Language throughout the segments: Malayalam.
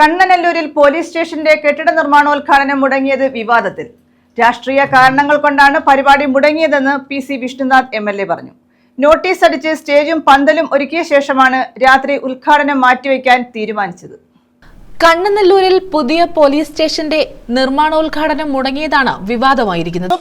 കണ്ണനല്ലൂരിൽ പോലീസ് സ്റ്റേഷന്റെ കെട്ടിട നിർമ്മാണോദ്ഘാടനം മുടങ്ങിയത് വിവാദത്തിൽ. രാഷ്ട്രീയ കാരണങ്ങൾ കൊണ്ടാണ് പരിപാടി മുടങ്ങിയതെന്ന് PC വിഷ്ണുനാഥ് MLA പറഞ്ഞു. നോട്ടീസ് അടിച്ച് സ്റ്റേജും പന്തലും ഒരുക്കിയ ശേഷമാണ് രാത്രി ഉദ്ഘാടനം മാറ്റിവെക്കാൻ തീരുമാനിച്ചത്. കണ്ണനല്ലൂരിൽ പുതിയ പോലീസ് സ്റ്റേഷന്റെ നിർമ്മാണോദ്ഘാടനം മുടങ്ങിയതാണ് വിവാദമായിരിക്കുന്നത്.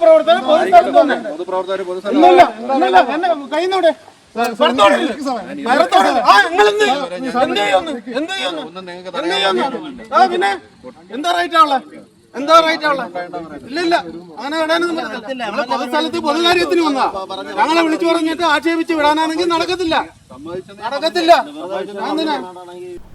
പൊതുകാര്യത്തിന് വന്നാ ഞങ്ങളെ വിളിച്ചു പറഞ്ഞിട്ട് ആക്ഷേപിച്ച് വിടാനാണെങ്കിൽ നടക്കത്തില്ല.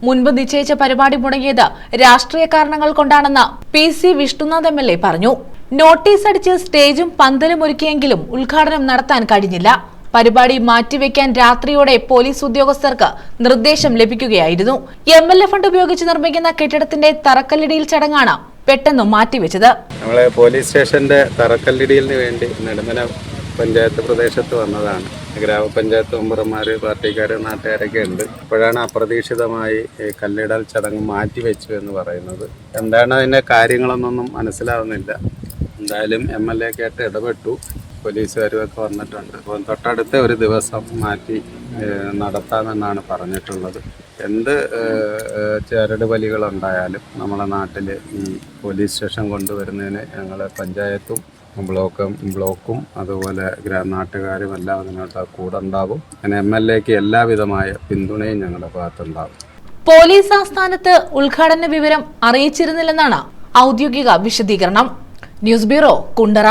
മുൻപ് നിശ്ചയിച്ച പരിപാടി മുടങ്ങിയത് രാഷ്ട്രീയ കാരണങ്ങൾ കൊണ്ടാണെന്ന് PC വിഷ്ണുനാഥ് MLA പറഞ്ഞു. നോട്ടീസ് അടിച്ച് സ്റ്റേജും പന്തലും ഒരുക്കിയെങ്കിലും ഉദ്ഘാടനം നടത്താൻ കഴിഞ്ഞില്ല. പരിപാടി മാറ്റിവെക്കാൻ രാത്രിയോടെ പോലീസ് ഉദ്യോഗസ്ഥർക്ക് നിർദ്ദേശം ലഭിക്കുകയായിരുന്നു. MLA ഫണ്ട് ഉപയോഗിച്ച് നിർമ്മിക്കുന്ന കെട്ടിടത്തിന്റെ തറക്കല്ലിടിയിൽ ചടങ്ങാണ് പെട്ടെന്ന് മാറ്റിവെച്ചത്. നമ്മളെ പോലീസ് സ്റ്റേഷന്റെ തറക്കല്ലിടിയിലിന് വേണ്ടി നെടുമന പഞ്ചായത്ത് പ്രദേശത്ത് വന്നതാണ്. ഗ്രാമപഞ്ചായത്ത് മെമ്പർമാർ, പാർട്ടിക്കാർ, നാട്ടുകാരൊക്കെ ഉണ്ട്. അപ്പോഴാണ് അപ്രതീക്ഷിതമായി കല്ലിടൽ ചടങ്ങ് മാറ്റിവെച്ചു എന്ന് പറയുന്നത്. എന്താണ് അതിൻ്റെ കാര്യങ്ങളെന്നൊന്നും മനസ്സിലാവുന്നില്ല. എന്തായാലും MLA ഒക്കെ ആയിട്ട് ഇടപെട്ടു, പോലീസുകാരുമൊക്കെ വന്നിട്ടുണ്ട്. അപ്പോൾ തൊട്ടടുത്ത ഒരു ദിവസം മാറ്റി നടത്താമെന്നാണ് പറഞ്ഞിട്ടുള്ളത്. എന്ത് ചരട് ബലികളുണ്ടായാലും നമ്മളെ നാട്ടിൽ ഈ പോലീസ് സ്റ്റേഷൻ കൊണ്ടുവരുന്നതിന് ഞങ്ങൾ പഞ്ചായത്തും ബ്ലോക്കും അതുപോലെ നാട്ടുകാരും എല്ലാം അതിനകത്ത് കൂടെ ഉണ്ടാവും. അങ്ങനെ MLAക്ക് എല്ലാവിധമായ പിന്തുണയും ഞങ്ങളുടെ ഭാഗത്തുണ്ടാവും. പോലീസ് ആസ്ഥാനത്ത് ഉദ്ഘാടന വിവരം അറിയിച്ചിരുന്നില്ലെന്നാണ് ഔദ്യോഗിക വിശദീകരണം. News bureau, Kundara.